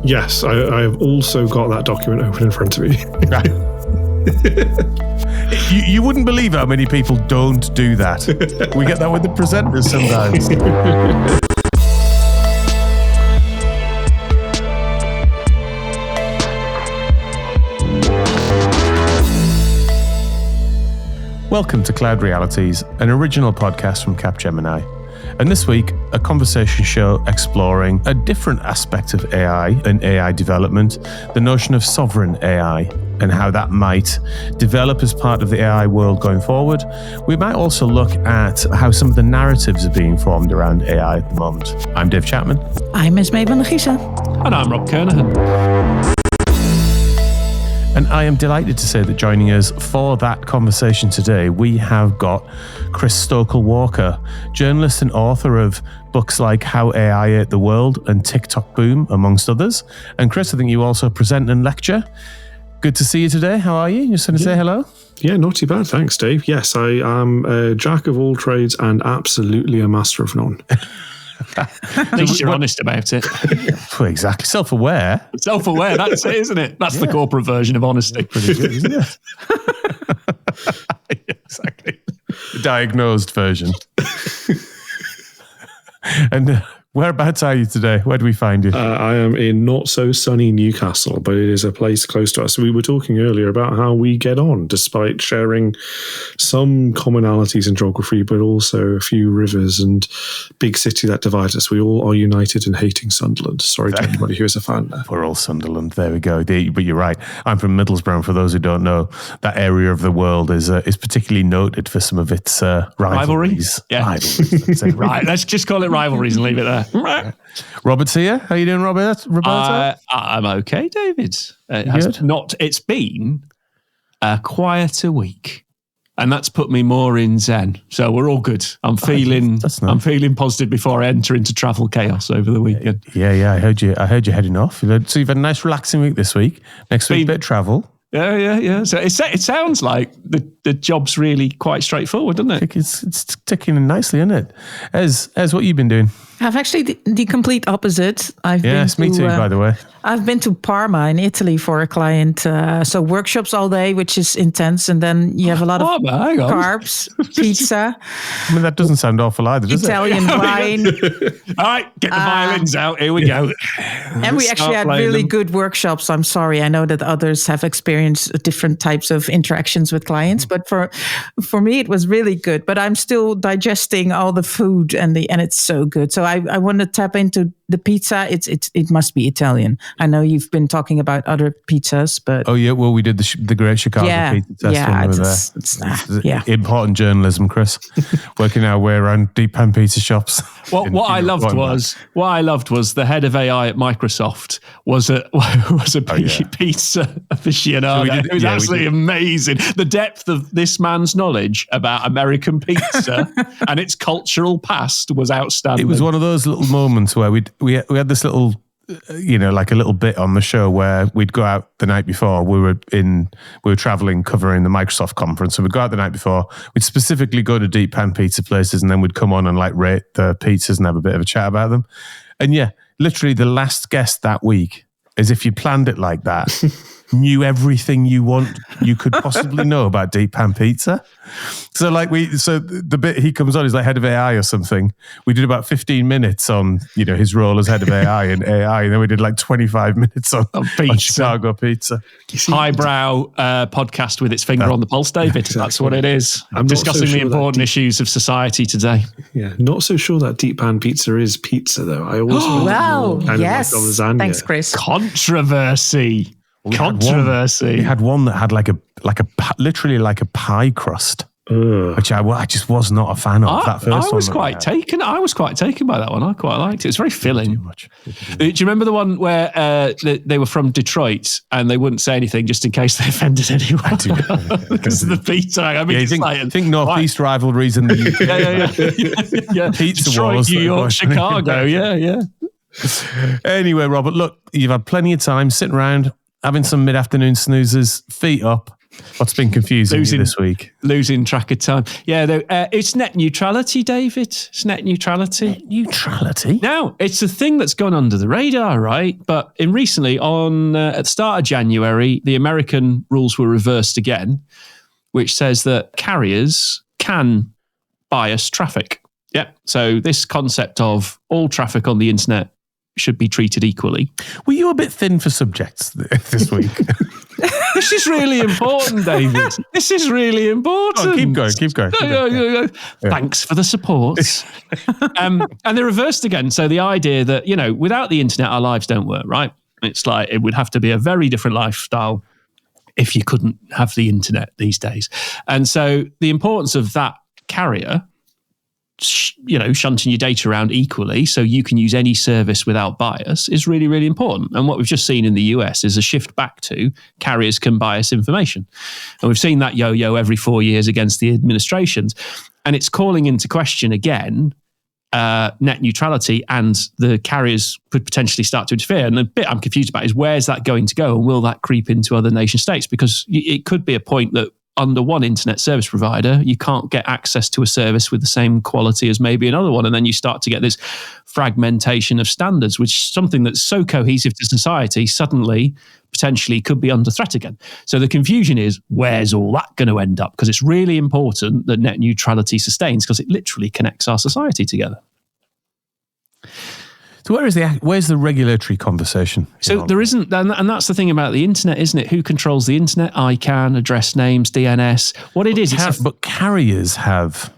Yes, I have also got that document open in front of me. You wouldn't believe how many people don't do that. We get that with the presenters sometimes. Welcome to Cloud Realities, an original podcast from Capgemini. And this week, a conversation show exploring a different aspect of AI and AI development, the notion of sovereign AI, and how that might develop as part of the AI world going forward. We might also look at how some of the narratives are being formed around AI at the moment. I'm Dave Chapman. I'm Ms. May van der Giezen. And I'm Rob Kernahan. And I am delighted to say that joining us for that conversation today, we have got Chris Stokel-Walker, journalist and author of books like How AI Ate the World and TikTok Boom, amongst others. And Chris, I think you also present and lecture. Good to see you today. How are you? You just want to say hello? Yeah, not too bad. Thanks, Dave. Yes, I am a jack of all trades and absolutely a master of none. At least you're honest about it. Well, exactly. Self-aware. Self-aware, that's it, isn't it? That's the corporate version of honesty. Pretty good, isn't it? Yeah, exactly. The diagnosed version. And whereabouts are you today? Where do we find you? I am in not so sunny Newcastle, but it is a place close to us. We were talking earlier about how we get on, despite sharing some commonalities in geography, but also a few rivers and big city that divides us. We all are united in hating Sunderland. Sorry to anybody who is a fan there. We're all Sunderland. There we go. But you're right. I'm from Middlesbrough. For those who don't know, that area of the world is particularly noted for some of its rivalries. Yeah. Rivalries. Right. Let's just call it rivalries and leave it there. Robert's here. How you doing, Roberto? I'm okay, David. It's been a quieter week, and that's put me more in zen. So we're all good. I'm feeling positive before I enter into travel chaos over the weekend. Yeah. I heard you heading off. So you've had a nice relaxing week this week. Next week, a bit of travel. Yeah. So it sounds like the job's really quite straightforward, doesn't it? I think it's ticking in nicely, isn't it? Ez, what you been doing? I've actually the complete opposite. Me too, by the way. I've been to Parma in Italy for a client. So workshops all day, which is intense. And then you have a lot of carbs, pizza. I mean, that doesn't sound awful either, does Italian wine. All right, get the violins out. Here we go. And we actually had really good workshops. I'm sorry. I know that others have experienced different types of interactions with clients. But for me, it was really good. But I'm still digesting all the food and it's so good. So I want to tap into the pizza. It must be Italian. I know you've been talking about other pizzas, but well, we did the Great Chicago Pizza Test. Important journalism, Chris. Working our way around deep pan pizza shops. What I loved was the head of AI at Microsoft was a pizza aficionado. It was absolutely amazing. The depth of this man's knowledge about American pizza and its cultural past was outstanding. It was one of those little moments where we had this little, like a little bit on the show where we'd go out the night before. We were traveling, covering the Microsoft conference. So we'd go out the night before. We'd specifically go to deep pan pizza places, and then we'd come on and rate the pizzas and have a bit of a chat about them. And literally the last guest that week, as if you planned it like that, knew everything you could possibly know about deep pan pizza. So the bit he comes on is like head of AI or something. We did about 15 minutes on his role as head of AI, and then we did 25 minutes on Chicago pizza. Highbrow podcast with its finger on the pulse, David. Exactly. That's what it is. I'm discussing the important issues of society today. Yeah, not so sure that deep pan pizza is pizza though. I always yes. Like lasagna. Thanks, Chris. Controversy. We had one that had literally like a pie crust, which I just was not a fan of. I was quite taken by that one. I quite liked it. It was very filling. Too much. Do you remember the one where they were from Detroit and they wouldn't say anything just in case they offended anyone? I do. Because of the pizza. I mean, think Northeast rivalries in the UK. Yeah. Pizza Detroit, wars, New York, Chicago. Yeah. Anyway, Robert, look, you've had plenty of time sitting around, having some mid-afternoon snoozes, feet up, What's been confusing you this week? Losing track of time. Yeah, it's net neutrality, David. It's net neutrality. Net neutrality? Now, it's a thing that's gone under the radar, right? But at the start of January, the American rules were reversed again, which says that carriers can bias traffic. Yeah. So this concept of all traffic on the internet should be treated equally. Were you a bit thin for subjects this week? This is really important, David. This is really important. Oh, keep going. Yeah. Thanks for the support. And they reversed again. So the idea that, without the internet, our lives don't work, right? It's like it would have to be a very different lifestyle if you couldn't have the internet these days. And so the importance of that carrier shunting your data around equally so you can use any service without bias is really, really important. And what we've just seen in the US is a shift back to carriers can bias information. And we've seen that yo-yo every 4 years against the administrations. And it's calling into question again net neutrality, and the carriers could potentially start to interfere. And the bit I'm confused about is where's that going to go, and will that creep into other nation states? Because it could be a point that under one internet service provider, you can't get access to a service with the same quality as maybe another one. And then you start to get this fragmentation of standards, which is something that's so cohesive to society suddenly potentially could be under threat again. So the confusion is, where's all that going to end up? Because it's really important that net neutrality sustains, because it literally connects our society together. So where's the regulatory conversation? So there isn't, and that's the thing about the internet, isn't it? Who controls the internet? ICANN, address names, DNS. What it is, but carriers have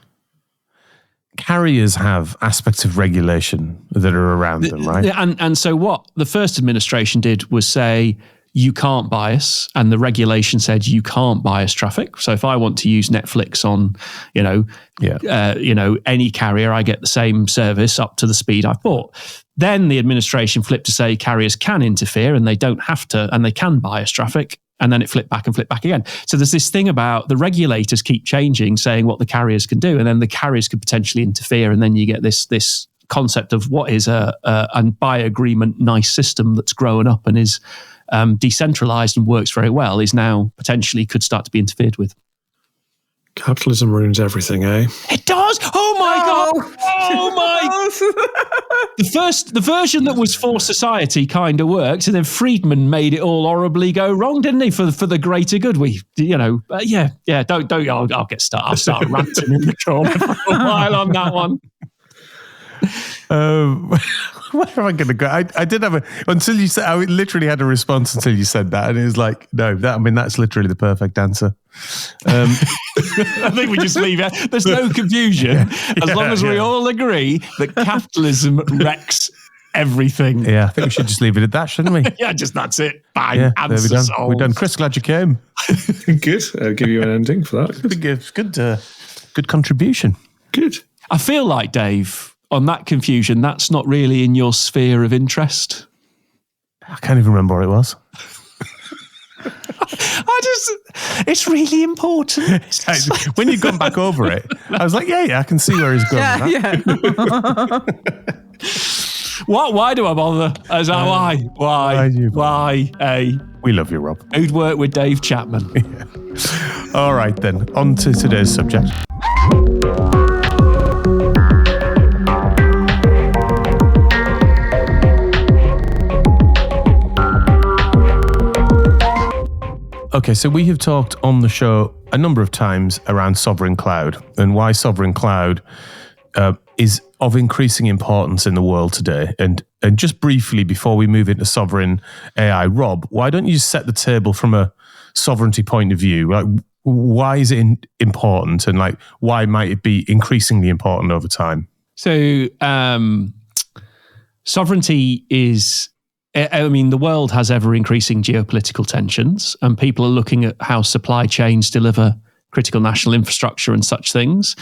aspects of regulation that are around them, right? And so what the first administration did was say, you can't bias, and the regulation said you can't bias traffic. So if I want to use Netflix on, any carrier, I get the same service up to the speed I've bought. Then the administration flipped to say carriers can interfere and they don't have to, and they can bias traffic. And then it flipped back again. So there's this thing about the regulators keep changing, saying what the carriers can do, and then the carriers could potentially interfere, and then you get this concept of what is a by agreement nice system that's grown up and is decentralized and works very well, is now potentially could start to be interfered with. Capitalism ruins everything, eh? It does. Oh my God! Oh my! The version that was for society kind of worked, and then Friedman made it all horribly go wrong, didn't he? For the greater good. Don't. I'll get started. I'll start ranting in the corner for a while on that one. Where am I going to go? I did have until you said, I literally had a response until you said that. And it was like, no, that's literally the perfect answer. I think we just leave it. There's no confusion as long as we all agree that capitalism wrecks everything. Yeah, I think we should just leave it at that, shouldn't we? Yeah, that's it. Bang, answer solved. We're done. Chris, glad you came. Good. I'll give you an ending for that. Good contribution. Good. I feel like, Dave, on that confusion, that's not really in your sphere of interest. I can't even remember what it was. It's really important. When you've gone back over it, I was like, yeah, I can see where he's going. Why do I bother? Why? Hey. We love you, Rob. Who'd work with Dave Chapman? Yeah. All right, then. On to today's subject. Okay, so we have talked on the show a number of times around sovereign cloud and why sovereign cloud is of increasing importance in the world today. And just briefly, before we move into sovereign AI, Rob, why don't you set the table from a sovereignty point of view? Like, why is it important, and like, why might it be increasingly important over time? So, sovereignty is... I mean, the world has ever-increasing geopolitical tensions, and people are looking at how supply chains deliver critical national infrastructure and such things.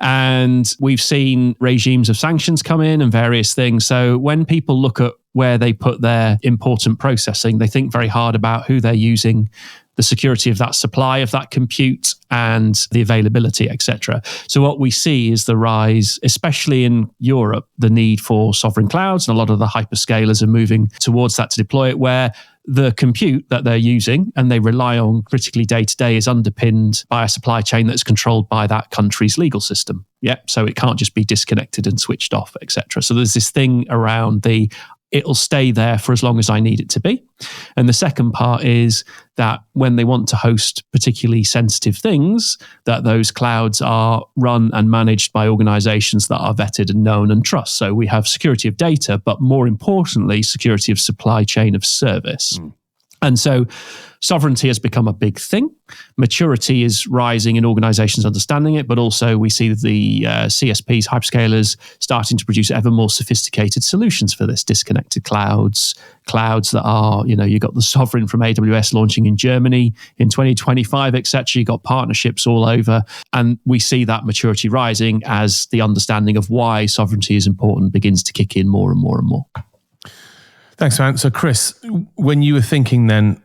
And we've seen regimes of sanctions come in and various things. So when people look at where they put their important processing, they think very hard about who they're using, the security of that supply of that compute, and the availability, etc. So what we see is the rise, especially in Europe, the need for sovereign clouds, and a lot of the hyperscalers are moving towards that to deploy it, where the compute that they're using and they rely on critically day to day is underpinned by a supply chain that's controlled by that country's legal system. So it can't just be disconnected and switched off, etc. So there's this thing around it'll stay there for as long as I need it to be. And the second part is that when they want to host particularly sensitive things, that those clouds are run and managed by organizations that are vetted and known and trust. So we have security of data, but more importantly, security of supply chain of service. And so sovereignty has become a big thing. Maturity is rising in organizations understanding it, but also we see the CSPs, hyperscalers, starting to produce ever more sophisticated solutions for this. Disconnected clouds that are, you've got the sovereign from AWS launching in Germany in 2025, etc. You've got partnerships all over. And we see that maturity rising as the understanding of why sovereignty is important begins to kick in more and more and more. Thanks, man. So, Chris, when you were thinking then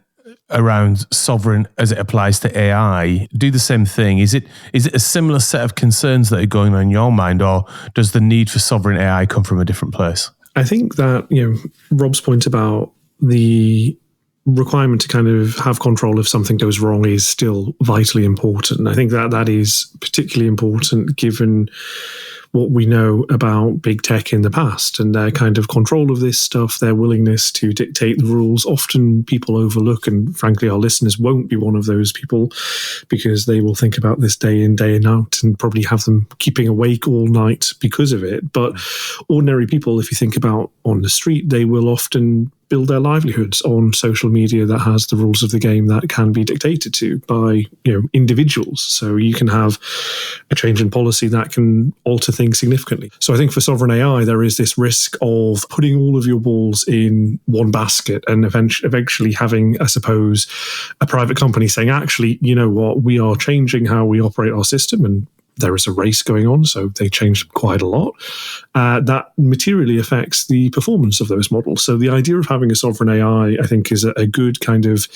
around sovereign as it applies to AI, do the same thing. Is it a similar set of concerns that are going on in your mind, or does the need for sovereign AI come from a different place? I think that, Rob's point about the requirement to kind of have control if something goes wrong is still vitally important. I think that is particularly important given what we know about big tech in the past and their kind of control of this stuff, their willingness to dictate the rules. Often people overlook, and frankly, our listeners won't be one of those people because they will think about this day in, day out and probably have them keeping awake all night because of it. But ordinary people, if you think about on the street, they will often build their livelihoods on social media that has the rules of the game that can be dictated to by individuals. So you can have a change in policy that can alter things significantly. So I think for sovereign AI, there is this risk of putting all of your balls in one basket and eventually having, I suppose, a private company saying, actually, you know what, we are changing how we operate our system, and there is a race going on, so they changed quite a lot. That materially affects the performance of those models. So the idea of having a sovereign AI, I think, is a good kind of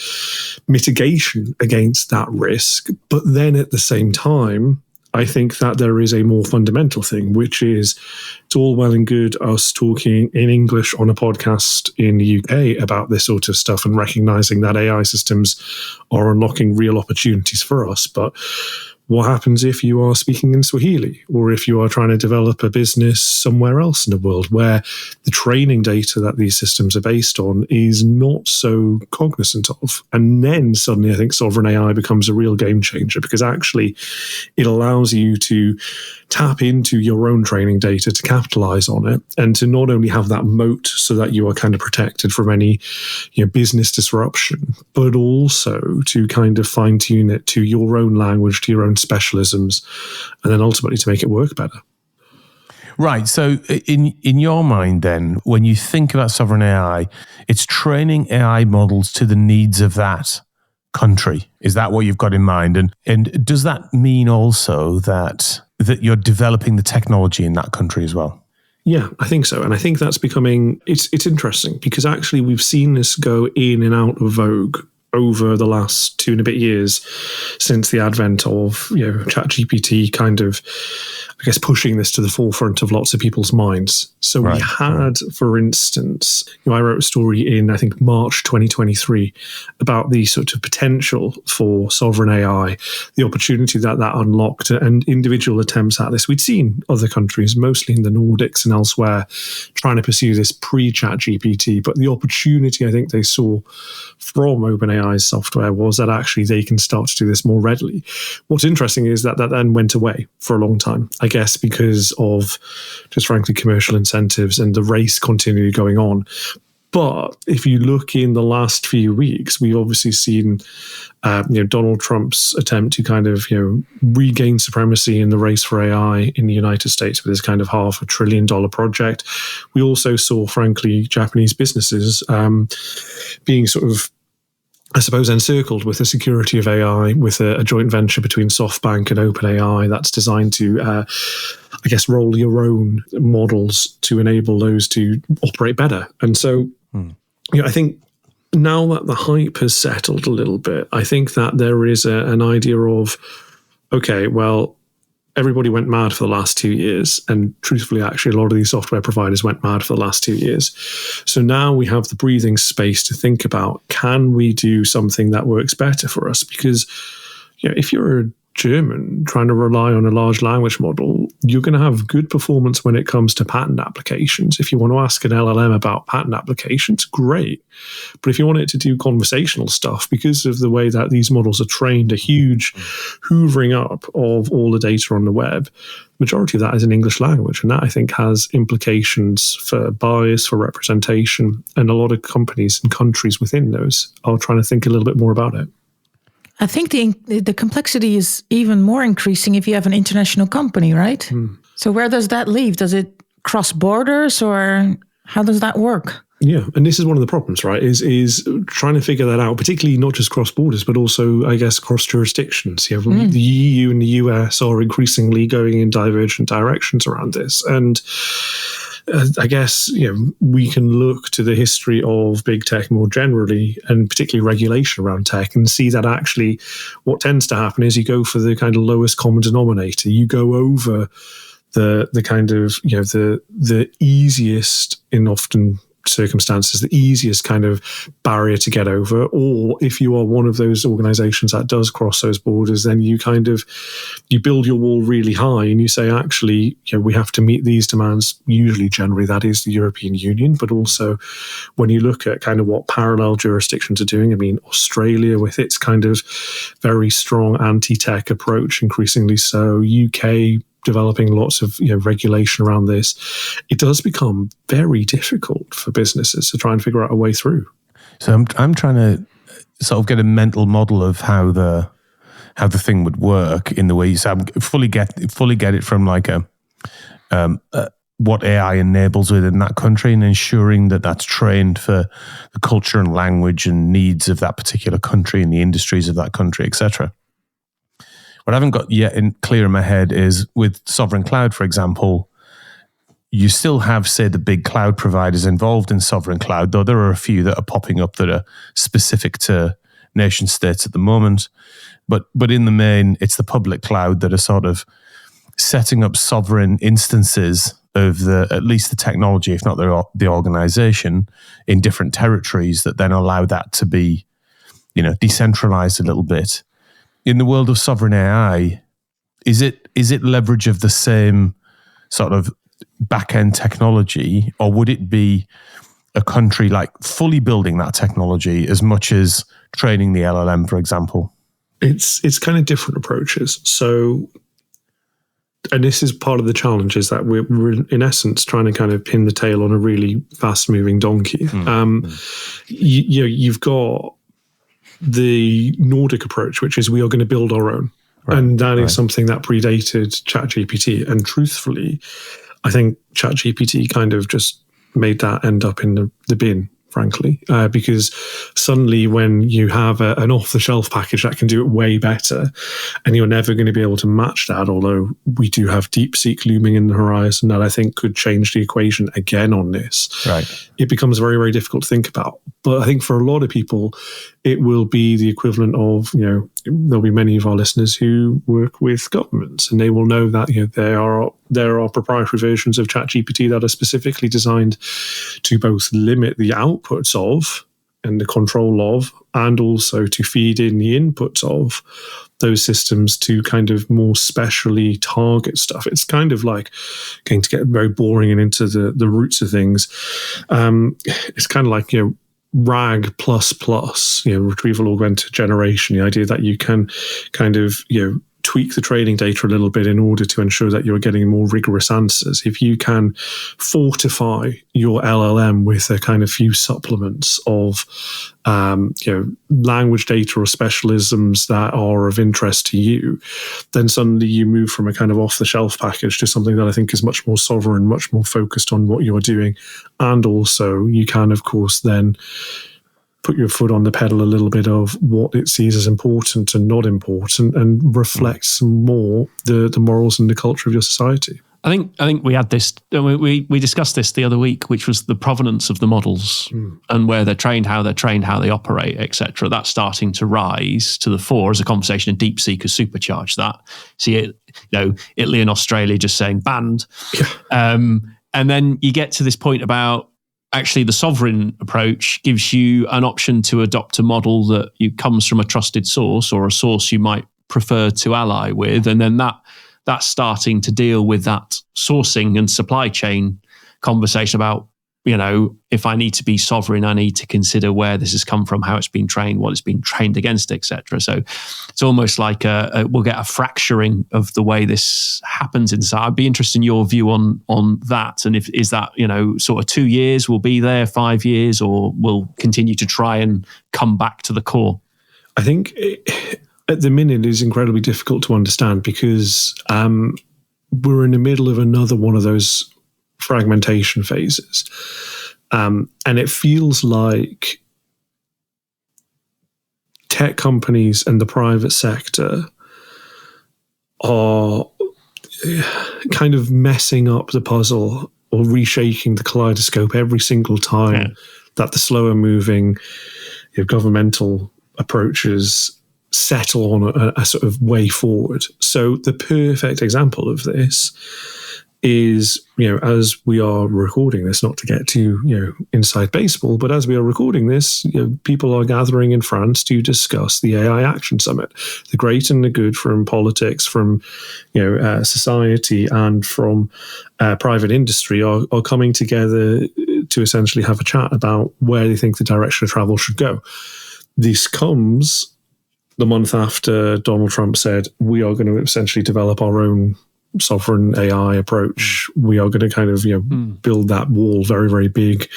mitigation against that risk. But then at the same time, I think that there is a more fundamental thing, which is it's all well and good us talking in English on a podcast in the UK about this sort of stuff and recognizing that AI systems are unlocking real opportunities for us. But what happens if you are speaking in Swahili, or if you are trying to develop a business somewhere else in the world where the training data that these systems are based on is not so cognizant of? And then suddenly I think sovereign AI becomes a real game changer, because actually it allows you to tap into your own training data to capitalize on it, and to not only have that moat so that you are kind of protected from any business disruption, but also to kind of fine tune it to your own language, to your own specialisms, and then ultimately to make it work better. Right. So in your mind then, when you think about sovereign AI, it's training AI models to the needs of that country. Is that what you've got in mind? And does that mean also that you're developing the technology in that country as well? Yeah, I think so. And I think that's becoming, it's interesting, because actually we've seen this go in and out of vogue over the last 2 and a bit years since the advent of ChatGPT kind of, I guess, pushing this to the forefront of lots of people's minds. So we had, for instance, I wrote a story in, I think, March 2023 about the sort of potential for sovereign AI, the opportunity that unlocked, and individual attempts at this. We'd seen other countries, mostly in the Nordics and elsewhere, trying to pursue this pre-ChatGPT, but the opportunity I think they saw from OpenAI's software was that actually they can start to do this more readily. What's interesting is that then went away for a long time, I guess, because of just frankly commercial incentives and the race continually going on. But if you look in the last few weeks, we've obviously seen Donald Trump's attempt to kind of regain supremacy in the race for AI in the United States with his kind of $500 billion project. We also saw, frankly, Japanese businesses being sort of, I suppose, encircled with the security of AI, with a joint venture between SoftBank and OpenAI that's designed to, I guess, roll your own models to enable those to operate better. And so, I think now that the hype has settled a little bit, I think that there is an idea of, okay, well, everybody went mad for the last 2 years. And truthfully, actually, a lot of these software providers went mad for the last 2 years. So now we have the breathing space to think about, can we do something that works better for us? Because if you're a German trying to rely on a large language model, you're going to have good performance when it comes to patent applications. If you want to ask an LLM about patent applications, great. But if you want it to do conversational stuff, because of the way that these models are trained, a huge hoovering up of all the data on the web, majority of that is in English language. And that, I think, has implications for bias, for representation. And a lot of companies and countries within those are trying to think a little bit more about it. I think the complexity is even more increasing if you have an international company, right? So where does that leave? Does it cross borders, or how does that work? Yeah, and this is one of the problems, right, is trying to figure that out, particularly not just cross borders, but also, I guess, cross jurisdictions. The EU and the US are increasingly going in divergent directions around this. And I guess we can look to the history of big tech more generally, and particularly regulation around tech, and see that actually what tends to happen is you go for the kind of lowest common denominator. You go over the kind of the easiest, in often circumstances, the easiest kind of barrier to get over. Or if you are one of those organizations that does cross those borders, then you build your wall really high and you say, actually, we have to meet these demands. Usually, generally, that is the European Union. But also when you look at kind of what parallel jurisdictions are doing, I mean, Australia with its kind of very strong anti-tech approach, increasingly so, UK developing lots of regulation around this, it does become very difficult for businesses to try and figure out a way through. So I'm trying to sort of get a mental model of how the thing would work in the way you say. I fully get it from like what AI enables within that country, and ensuring that that's trained for the culture and language and needs of that particular country and the industries of that country, etc. What I haven't got yet clear in my head is with sovereign cloud, for example, you still have, say, the big cloud providers involved in sovereign cloud, though there are a few that are popping up that are specific to nation states at the moment. But in the main, it's the public cloud that are sort of setting up sovereign instances of at least the technology, if not the organization, in different territories that then allow that to be, decentralized a little bit. In the world of sovereign AI, is it leverage of the same sort of back-end technology, or would it be a country like fully building that technology as much as training the LLM, for example? It's kind of different approaches. So, and this is part of the challenge, is that we're in essence trying to kind of pin the tail on a really fast-moving donkey. You've got the Nordic approach, which is we are going to build our own. Right, and that is something that predated ChatGPT. And truthfully, I think ChatGPT kind of just made that end up in the bin, frankly, because suddenly when you have an off-the-shelf package that can do it way better, and you're never going to be able to match that, although we do have DeepSeek looming in the horizon that I think could change the equation again on this, it becomes very, very difficult to think about. But I think for a lot of people, it will be the equivalent of, there'll be many of our listeners who work with governments, and they will know that there are proprietary versions of ChatGPT that are specifically designed to both limit the outputs of and the control of, and also to feed in the inputs of those systems to kind of more specially target stuff. It's kind of like going to get very boring and into the roots of things. It's kind of like, RAG plus, retrieval augmented generation, the idea that you can kind of, tweak the training data a little bit in order to ensure that you're getting more rigorous answers. If you can fortify your LLM with a kind of few supplements of, language data or specialisms that are of interest to you, then suddenly you move from a kind of off-the-shelf package to something that I think is much more sovereign, much more focused on what you're doing. And also you can, of course, then put your foot on the pedal a little bit of what it sees as important and not important, and reflects more the morals and the culture of your society. I think we had this. We discussed this the other week, which was the provenance of the models and where they're trained, how they operate, etc. That's starting to rise to the fore as a conversation, and DeepSeek has supercharged that. See it, Italy and Australia just saying banned, and then you get to this point about actually the sovereign approach gives you an option to adopt a model that comes from a trusted source or a source you might prefer to ally with, and then that's starting to deal with that sourcing and supply chain conversation about, if I need to be sovereign, I need to consider where this has come from, how it's been trained, what it's been trained against, etc. So it's almost like we'll get a fracturing of the way this happens inside. I'd be interested in your view on that, and is that sort of 2 years will be there, 5 years, or will continue to try and come back to the core? I think at the minute it is incredibly difficult to understand because we're in the middle of another one of those fragmentation phases. And it feels like tech companies and the private sector are kind of messing up the puzzle or reshaping the kaleidoscope every single time that the slower moving governmental approaches settle on a sort of way forward. So the perfect example of this is, as we are recording this, not to get too, inside baseball, but as we are recording this, people are gathering in France to discuss the AI Action Summit. The great and the good from politics, from, society, and from private industry are coming together to essentially have a chat about where they think the direction of travel should go. This comes the month after Donald Trump said, we are going to essentially develop our own sovereign AI approach. We are going to kind of, build that wall very, very big.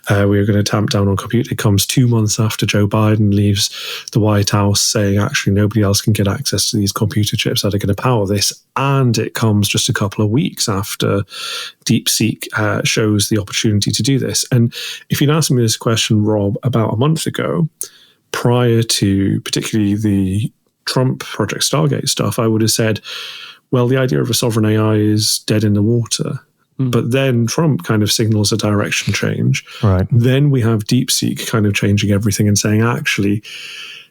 We are going to tamp down on compute. It comes 2 months after Joe Biden leaves the White House saying, actually, nobody else can get access to these computer chips that are going to power this. And it comes just a couple of weeks after DeepSeek shows the opportunity to do this. And if you'd asked me this question, Rob, about a month ago, prior to particularly the Trump Project Stargate stuff, I would have said, well, the idea of a sovereign AI is dead in the water. But then Trump kind of signals a direction change. Right. Then we have DeepSeek kind of changing everything and saying, actually,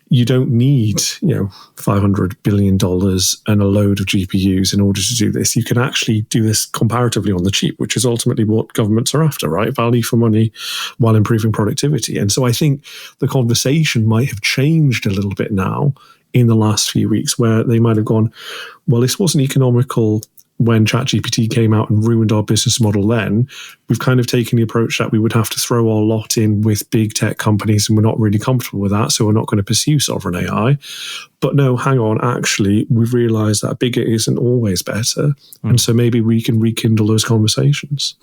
you don't need, $500 billion and a load of GPUs in order to do this. You can actually do this comparatively on the cheap, which is ultimately what governments are after, right? Value for money while improving productivity. And so I think the conversation might have changed a little bit now in the last few weeks, where they might have gone, well, this wasn't economical when ChatGPT came out and ruined our business model then. We've kind of taken the approach that we would have to throw our lot in with big tech companies, and we're not really comfortable with that, so we're not going to pursue sovereign AI. But no, hang on, actually, we've realized that bigger isn't always better. And so maybe we can rekindle those conversations.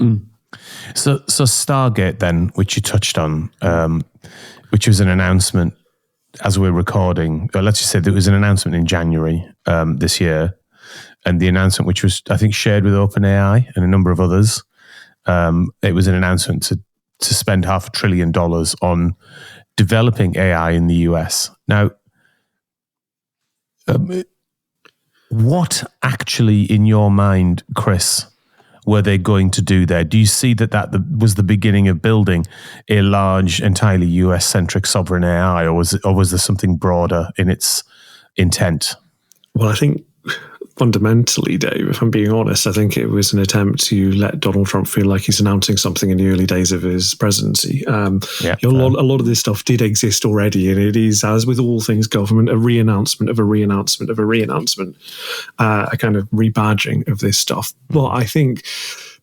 So Stargate then, which you touched on, which was an announcement as we're recording, let's just say there was an announcement in January this year, and the announcement, which was, I think, shared with OpenAI and a number of others, it was an announcement to spend $500 billion on developing AI in the US. Now, what actually, in your mind, Chris, were they going to do there? Do you see that was the beginning of building a large, entirely US-centric sovereign AI, or was there something broader in its intent? Well, I think fundamentally, Dave, if I'm being honest, I think it was an attempt to let Donald Trump feel like he's announcing something in the early days of his presidency. A lot of this stuff did exist already, and it is, as with all things government, a re-announcement of a re-announcement of a re-announcement, a kind of rebadging of this stuff. But I think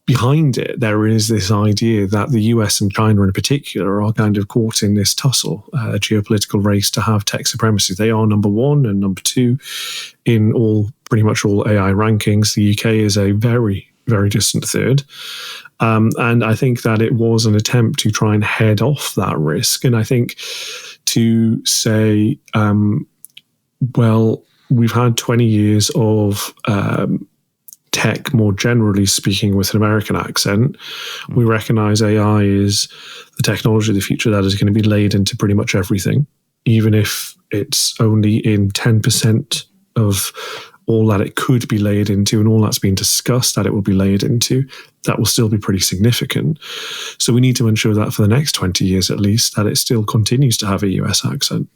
behind it, there is this idea that the US and China in particular are kind of caught in this tussle, a geopolitical race to have tech supremacy. They are number one and number two in pretty much all AI rankings. The UK is a very, very distant third. And I think that it was an attempt to try and head off that risk. And I think to say, well, we've had 20 years of tech, more generally speaking, with an American accent. We recognize AI is the technology of the future that is going to be laid into pretty much everything, even if it's only in 10% of all that it could be layered into and all that's been discussed that it will be layered into, that will still be pretty significant. So we need to ensure that for the next 20 years at least, that it still continues to have a US accent.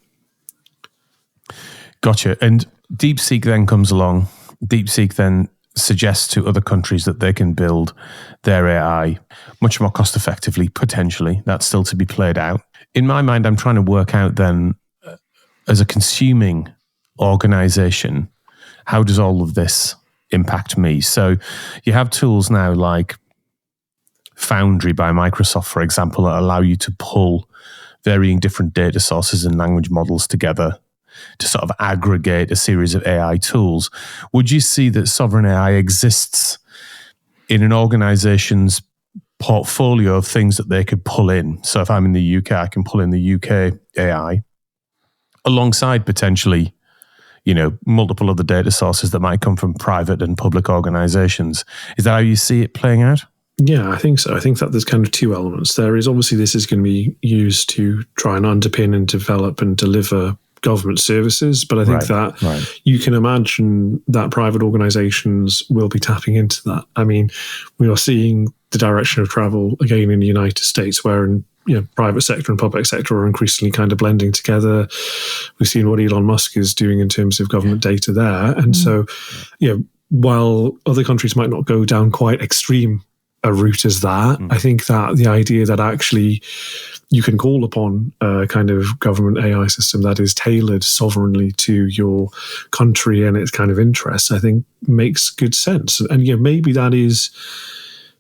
Gotcha. And DeepSeek then comes along. DeepSeek then suggests to other countries that they can build their AI much more cost effectively, potentially. That's still to be played out. In my mind, I'm trying to work out then, as a consuming organization, how does all of this impact me? So you have tools now like Foundry by Microsoft, for example, that allow you to pull varying different data sources and language models together to sort of aggregate a series of AI tools. Would you see that sovereign AI exists in an organization's portfolio of things that they could pull in? So if I'm in the UK, I can pull in the UK AI alongside potentially, multiple other data sources that might come from private and public organizations. Is that how you see it playing out? Yeah, I think so. I think that there's kind of two elements. There is obviously this is going to be used to try and underpin and develop and deliver government services, but I think you can imagine that private organizations will be tapping into that. I mean, we are seeing the direction of travel again in the United States, where private sector and public sector are increasingly kind of blending together. We've seen what Elon Musk is doing in terms of government data there. And so, while other countries might not go down quite extreme a route as that, I think that the idea that actually you can call upon a kind of government AI system that is tailored sovereignly to your country and its kind of interests, I think makes good sense. And maybe that is,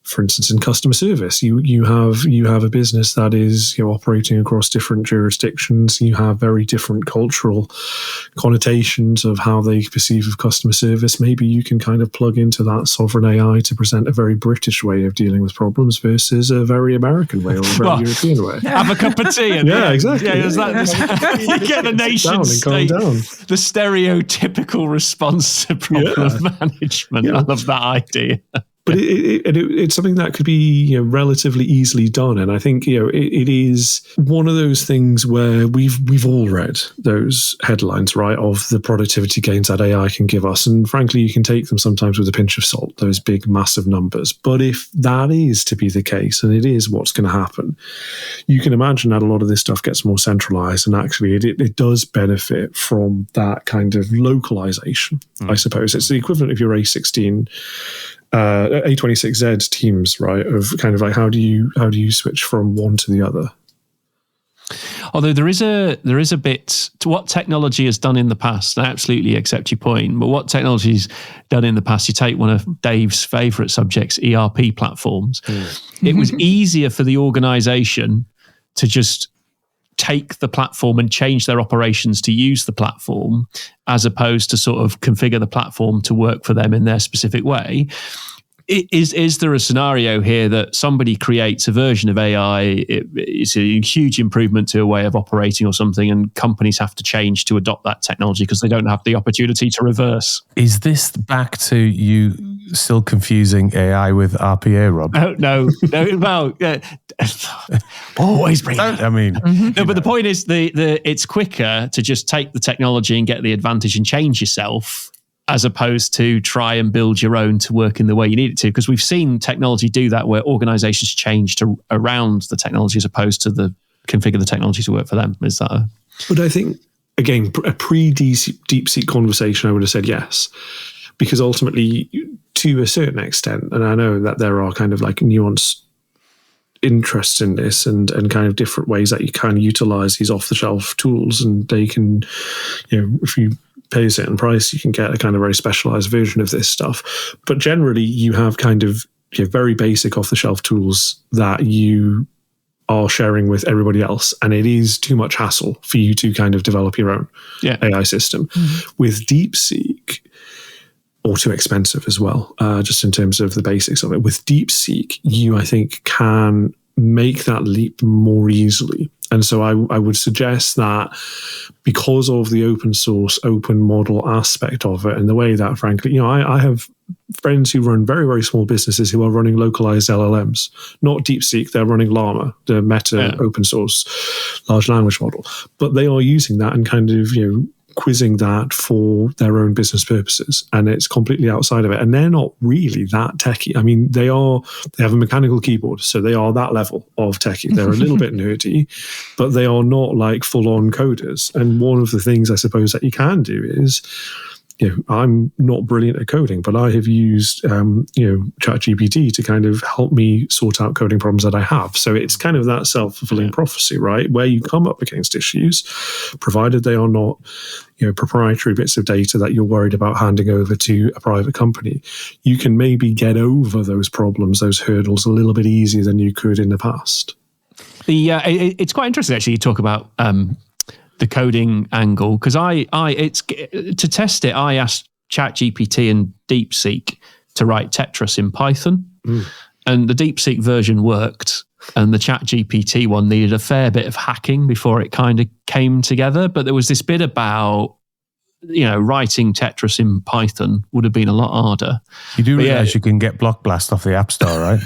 for instance, in customer service, you have a business that is operating across different jurisdictions. You have very different cultural connotations of how they perceive of customer service. Maybe you can kind of plug into that sovereign AI to present a very British way of dealing with problems versus a very American way or a very European way. Have a cup of tea. Exactly. You get the nation state, the stereotypical response to problem management. I love that idea. But it's something that could be relatively easily done, and I think it is one of those things where we've all read those headlines, right, of the productivity gains that AI can give us, and frankly, you can take them sometimes with a pinch of salt, those big, massive numbers. But if that is to be the case, and it is what's going to happen, you can imagine that a lot of this stuff gets more centralized, and actually, it does benefit from that kind of localization. I suppose it's the equivalent of your A16. A26Z teams, right? Of kind of like how do you switch from one to the other? Although there is a bit to what technology has done in the past. I absolutely accept your point, but what technology's done in the past, you take one of Dave's favourite subjects, ERP platforms. It was easier for the organisation to just take the platform and change their operations to use the platform, as opposed to sort of configure the platform to work for them in their specific way. Is there a scenario here that somebody creates a version of AI, it's a huge improvement to a way of operating or something, and companies have to change to adopt that technology because they don't have the opportunity to reverse? Is this back to you still confusing AI with RPA, Rob? No. Well, always bring that. I mean, no, but the point is, it's quicker to just take the technology and get the advantage and change yourself, as opposed to try and build your own to work in the way you need it to. Because we've seen technology do that, where organizations change to around the technology as opposed to configure the technology to work for them. Is that But I think, again, a pre-DeepSeek conversation, I would have said yes. Because ultimately, to a certain extent, and I know that there are kind of like nuanced interests in this and kind of different ways that you can utilize these off-the-shelf tools, and they can, if you pay a certain price, you can get a kind of very specialized version of this stuff. But generally, you have kind of very basic off-the-shelf tools that you are sharing with everybody else, and it is too much hassle for you to kind of develop your own AI system. With DeepSeek, or too expensive as well, just in terms of the basics of it. With DeepSeek, you, I think, can make that leap more easily. And so I would suggest that because of the open source, open model aspect of it, and the way that, frankly, I have friends who run very, very small businesses who are running localized LLMs, not DeepSeek, they're running Llama, the Meta open source large language model. But they are using that and kind of, quizzing that for their own business purposes, and it's completely outside of it. And they're not really that techie. I mean, they have a mechanical keyboard, so they are that level of techie. They're a little bit nerdy, but they are not like full-on coders. And one of the things I suppose that you can do is, I'm not brilliant at coding, but I have used, ChatGPT to kind of help me sort out coding problems that I have. So it's kind of that self-fulfilling prophecy, right? Where you come up against issues, provided they are not, proprietary bits of data that you're worried about handing over to a private company, you can maybe get over those problems, those hurdles a little bit easier than you could in the past. It's quite interesting, actually, you talk about the coding angle, because it's to test it, I asked ChatGPT and DeepSeek to write Tetris in Python, and the DeepSeek version worked, and the ChatGPT one needed a fair bit of hacking before it kind of came together. But there was this bit about, writing Tetris in Python would have been a lot harder. You do realize you can get Block Blast off the App Store, right?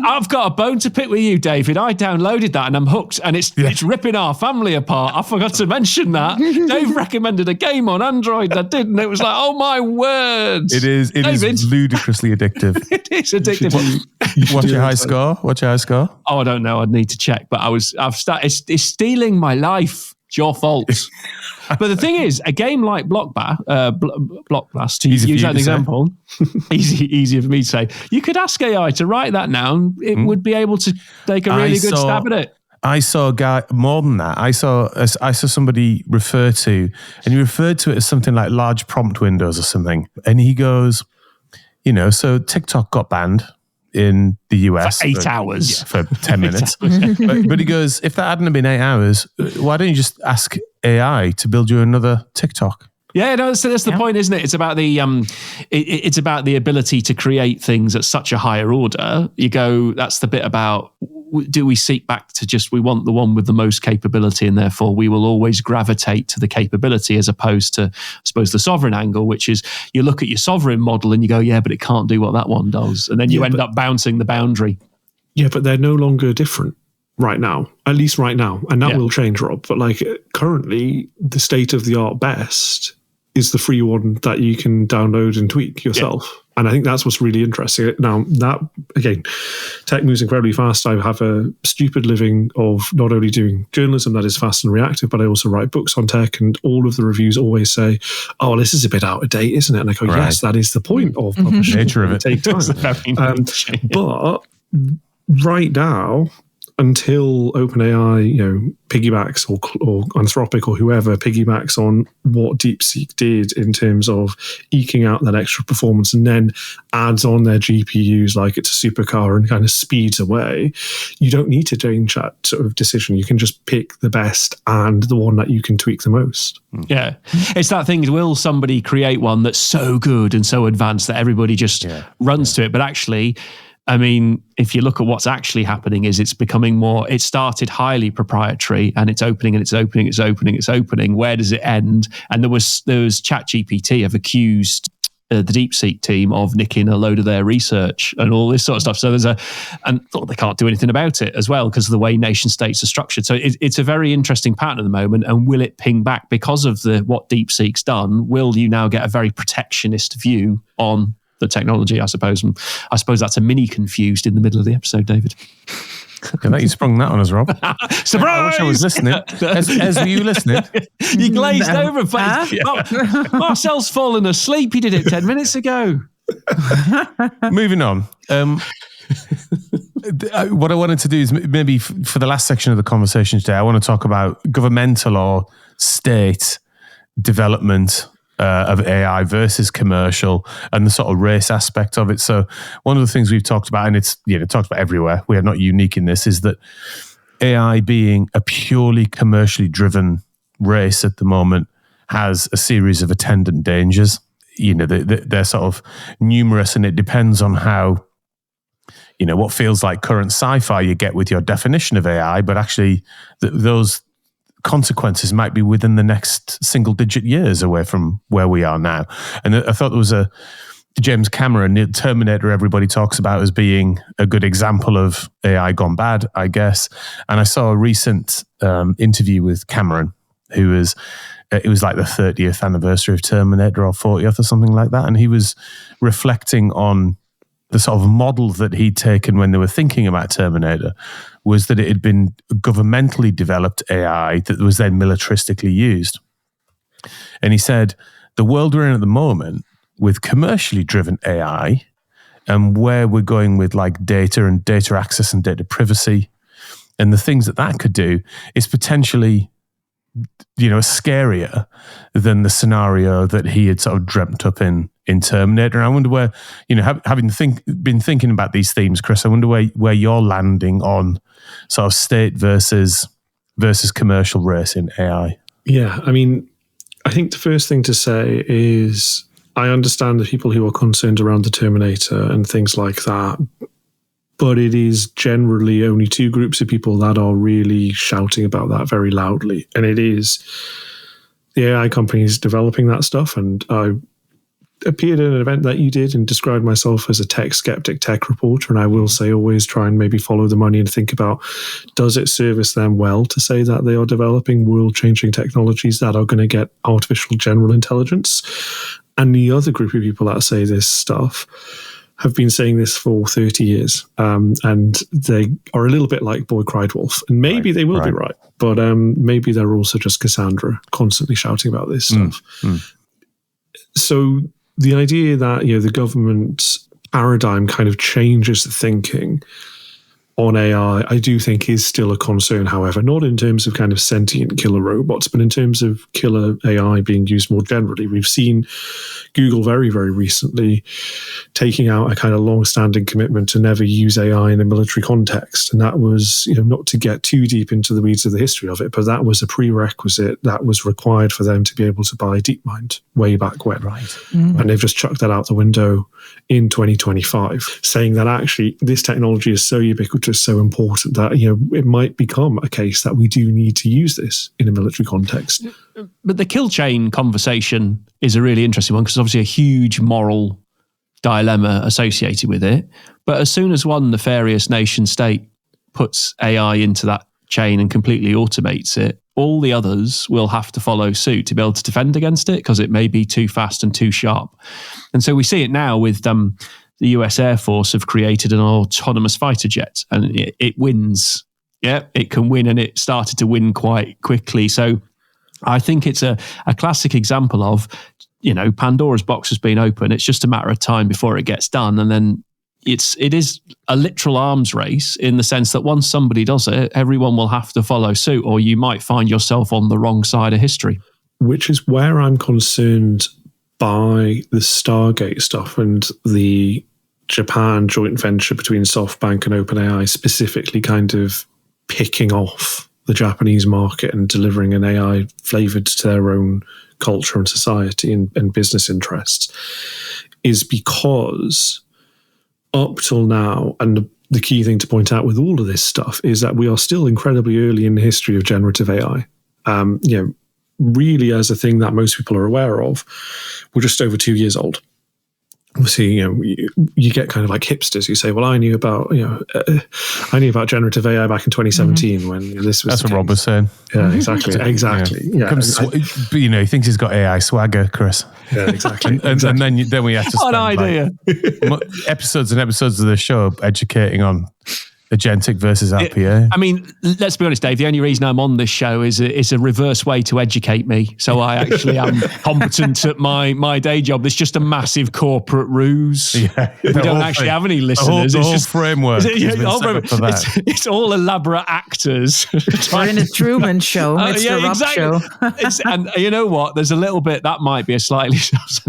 I've got a bone to pick with you, David. I downloaded that and I'm hooked, and it's ripping our family apart. I forgot to mention that. Dave recommended a game on Android that did, and it was like, oh my words. It is ludicrously addictive. It is addictive. What's your high score? Oh, I don't know. I'd need to check. But it's stealing my life. It's your fault. But the thing is, a game like Block Blast, to use that example, easier for me to say, you could ask AI to write that now, and it would be able to take a really good stab at it. I saw a guy, more than that, I saw somebody referred to it as something like large prompt windows or something. And he goes, so TikTok got banned in the US for 8 hours. For 10 minutes. but he goes, if that hadn't been 8 hours, why don't you just ask AI to build you another TikTok? Yeah, no, that's the point, isn't it? It's about the it's about the ability to create things at such a higher order. You go, that's the bit about, do we seek back to just, we want the one with the most capability, and therefore we will always gravitate to the capability, as opposed to, I suppose, the sovereign angle, which is you look at your sovereign model and you go, yeah, but it can't do what that one does. And then you end up bouncing the boundary. Yeah, but they're no longer different right now, at least right now. And that will change, Rob. But like currently, the state of the art best is the free one that you can download and tweak yourself. Yeah. And I think that's what's really interesting. Now, that, again, tech moves incredibly fast. I have a stupid living of not only doing journalism that is fast and reactive, but I also write books on tech, and all of the reviews always say, oh, this is a bit out of date, isn't it? And I go, yes, that is the point of publishing. Nature of it. Take time. But right now, until OpenAI, piggybacks or Anthropic or whoever piggybacks on what DeepSeek did in terms of eking out that extra performance and then adds on their GPUs like it's a supercar and kind of speeds away, you don't need to change that sort of decision. You can just pick the best and the one that you can tweak the most. Yeah. It's that thing, will somebody create one that's so good and so advanced that everybody just runs to it? But actually, I mean, if you look at what's actually happening, is it's becoming more, it started highly proprietary and it's opening and it's opening, it's opening, it's opening. Where does it end? And there was ChatGPT have accused the DeepSeek team of nicking a load of their research and all this sort of stuff. So they can't do anything about it as well because of the way nation states are structured. So it's a very interesting pattern at the moment. And will it ping back because of what DeepSeek's done? Will you now get a very protectionist view on the technology, I suppose? And I suppose that's a mini confused in the middle of the episode, David. I think you sprung that on us, Rob. Surprise! I wish I was listening. As were you listening? You glazed over. Marcel's fallen asleep. He did it 10 minutes ago. Moving on. What I wanted to do is maybe for the last section of the conversation today, I want to talk about governmental or state development of AI versus commercial and the sort of race aspect of it. So one of the things we've talked about, and it's talked about everywhere, we are not unique in this, is that AI being a purely commercially driven race at the moment has a series of attendant dangers. They're sort of numerous, and it depends on how, what feels like current sci-fi you get with your definition of AI, but actually those consequences might be within the next single-digit years away from where we are now. And I thought there was a James Cameron, the Terminator, everybody talks about as being a good example of AI gone bad, I guess. And I saw a recent interview with Cameron, who was, it was like the 30th anniversary of Terminator or 40th or something like that. And he was reflecting on the sort of model that he'd taken when they were thinking about Terminator, was that it had been governmentally developed AI that was then militaristically used. And he said, the world we're in at the moment with commercially driven AI and where we're going with like data and data access and data privacy and the things that could do is potentially, scarier than the scenario that he had sort of dreamt up in Terminator. And I wonder where, having been thinking about these themes, Chris, I wonder where you're landing on sort of state versus commercial race in AI. Yeah, I mean, I think the first thing to say is I understand the people who are concerned around the Terminator and things like that, but it is generally only two groups of people that are really shouting about that very loudly. And it is the AI companies developing that stuff. And I appeared at an event that you did and described myself as a tech skeptic, tech reporter. And I will say always try and maybe follow the money and think about, does it service them well to say that they are developing world-changing technologies that are going to get artificial general intelligence? And the other group of people that say this stuff have been saying this for 30 years. And they are a little bit like Boy Cried Wolf. And maybe they will be right. But maybe they're also just Cassandra constantly shouting about this stuff. So the idea that, the government paradigm kind of changes the thinking on AI, I do think is still a concern, however, not in terms of kind of sentient killer robots, but in terms of killer AI being used more generally. We've seen Google very, very recently taking out a kind of long-standing commitment to never use AI in a military context. And that was, not to get too deep into the weeds of the history of it, but that was a prerequisite that was required for them to be able to buy DeepMind way back when. Right. Mm-hmm. And they've just chucked that out the window in 2025, saying that actually this technology is so ubiquitous, so important that, it might become a case that we do need to use this in a military context. But the kill chain conversation is a really interesting one because obviously a huge moral dilemma associated with it. But as soon as one nefarious nation state puts AI into that chain and completely automates it, all the others will have to follow suit to be able to defend against it because it may be too fast and too sharp. And so we see it now with the US Air Force have created an autonomous fighter jet and it wins. Yeah, it can win, and it started to win quite quickly. So I think it's a classic example of, Pandora's box has been open. It's just a matter of time before it gets done. And then it is a literal arms race in the sense that once somebody does it, everyone will have to follow suit, or you might find yourself on the wrong side of history. Which is where I'm concerned by the Stargate stuff and the Japan joint venture between SoftBank and OpenAI specifically kind of picking off the Japanese market and delivering an AI flavored to their own culture and society and business interests, is because up till now, and the key thing to point out with all of this stuff is that we are still incredibly early in the history of generative AI. Really as a thing that most people are aware of, we're just over 2 years old. Obviously, you get kind of like hipsters who say, "Well, I knew about generative AI back in 2017 when this was." That's what Rob was saying. Yeah, exactly. Yeah. He thinks he's got AI swagger, Chris. Yeah, exactly. And then we have to spend idea. episodes and episodes of the show educating on agentic versus RPA. Let's be honest, Dave. The only reason I'm on this show is a reverse way to educate me. So I actually am competent at my day job. It's just a massive corporate ruse. Yeah, we don't actually have any listeners. The whole framework. It's all elaborate actors. We're in a Truman Show. It's the Rob Show. And you know what? There's a little bit that might be a slightly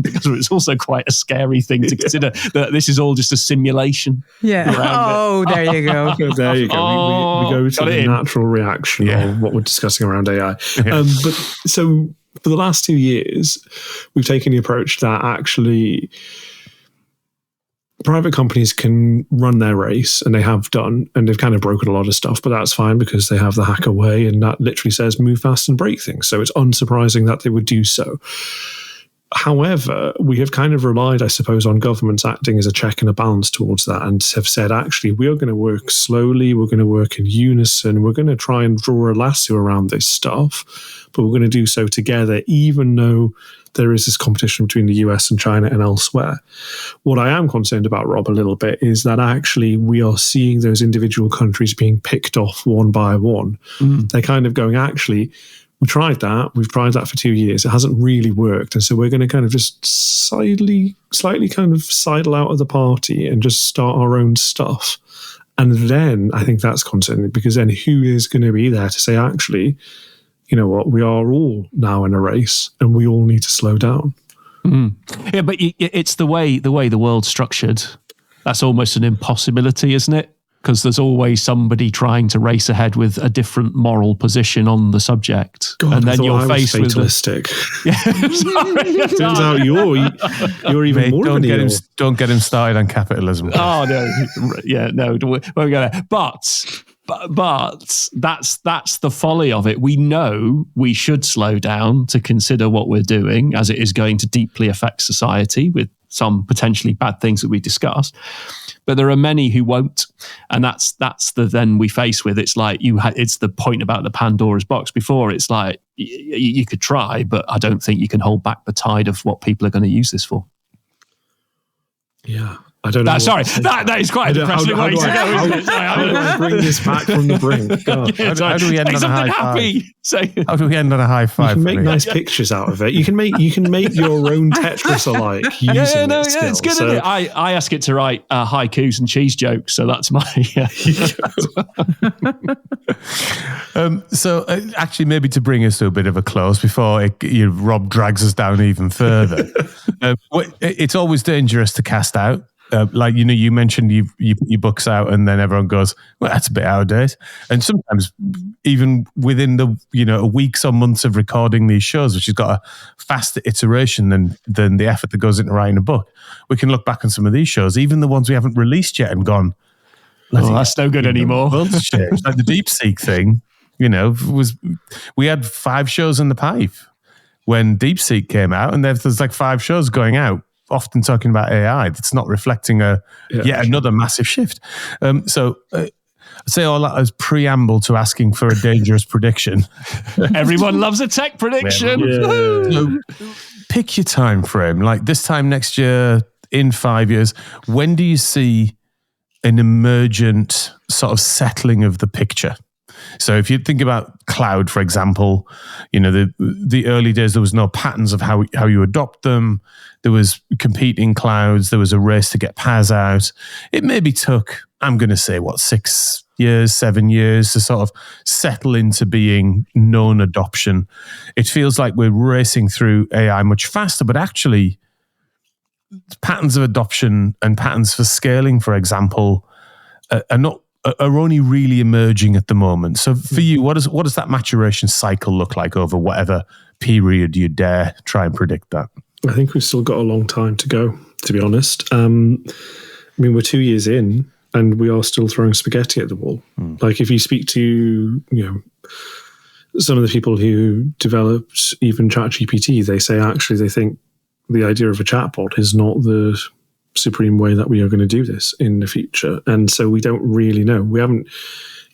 because it's also quite a scary thing to consider that this is all just a simulation. Yeah. There you go. There you go. We go to the natural reaction of what we're discussing around AI. But so for the last 2 years, we've taken the approach that actually private companies can run their race, and they have done, and they've kind of broken a lot of stuff, but that's fine because they have the hacker way, and that literally says move fast and break things. So it's unsurprising that they would do so. However, we have kind of relied, I suppose, on governments acting as a check and a balance towards that, and have said, actually, we are going to work slowly, we're going to work in unison, we're going to try and draw a lasso around this stuff, but we're going to do so together, even though there is this competition between the US and China and elsewhere. What I am concerned about, Rob, a little bit, is that actually we are seeing those individual countries being picked off one by one. They're kind of going, actually, we've tried that for 2 years. It hasn't really worked. And so we're going to kind of just slightly kind of sidle out of the party and just start our own stuff. And then I think that's concerning, because then who is going to be there to say, actually, you know what, we are all now in a race and we all need to slow down. Yeah, but it's the way the world's structured. That's almost an impossibility, isn't it? Because there's always somebody trying to race ahead with a different moral position on the subject. God, and then you're faced with fatalistic. Turns out you're even more don't get him started on capitalism. Oh no, yeah, no, we'll go there. But that's the folly of it. We know we should slow down to consider what we're doing, as it is going to deeply affect society with some potentially bad things that we discussed. But there are many who won't, and that's the then we face with. It's like it's the point about the Pandora's box before. It's like you could try, but I don't think you can hold back the tide of what people are going to use this for. Yeah. I don't know. Sorry, that is quite a depressing way to go. How do I bring this back from the brink? God. How do we end on a high five? How do we end on a high five? You can make nice pictures out of it. You can make your own Tetris alike using it still. It's good. So, isn't it? I ask it to write haikus and cheese jokes, so that's my. So actually, maybe to bring us to a bit of a close before Rob drags us down even further, it's always dangerous to cast out. You mentioned you books out and then everyone goes, well, that's a bit out of date. And sometimes even within the weeks or months of recording these shows, which has got a faster iteration than the effort that goes into writing a book, we can look back on some of these shows, even the ones we haven't released yet, and gone, that's no good anymore. Like the DeepSeek thing, we had 5 shows in the pipe when DeepSeek came out, and there's like 5 shows going out, often talking about AI. That's not reflecting yet another massive shift. So I say all that as preamble to asking for a dangerous prediction. Everyone loves a tech prediction. So pick your time frame. Like this time next year, in 5 years, when do you see an emergent sort of settling of the picture? So if you think about cloud, for example, the early days, there was no patterns of how you adopt them. There was competing clouds. There was a race to get PaaS out. It maybe took, I'm going to say, 6 years, 7 years to sort of settle into being known adoption. It feels like we're racing through AI much faster, but actually patterns of adoption and patterns for scaling, for example, are only really emerging at the moment. So for you, what does that maturation cycle look like over whatever period you dare try and predict that? I think we've still got a long time to go, to be honest. We're 2 years in and we are still throwing spaghetti at the wall. Like if you speak to, some of the people who developed even ChatGPT, they say actually they think the idea of a chatbot is not the supreme way that we are going to do this in the future. And so we don't really know. We haven't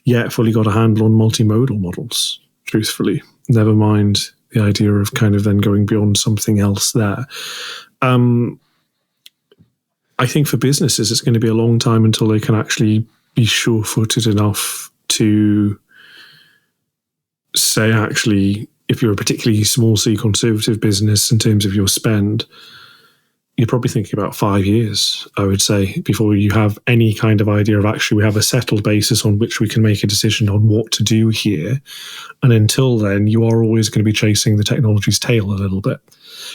yet fully got a handle on multimodal models, truthfully. Never mind the idea of kind of then going beyond something else there. I think for businesses, it's going to be a long time until they can actually be sure-footed enough to say, actually, if you're a particularly small C conservative business in terms of your spend, you're probably thinking about 5 years, I would say, before you have any kind of idea of actually we have a settled basis on which we can make a decision on what to do here. And until then, you are always going to be chasing the technology's tail a little bit.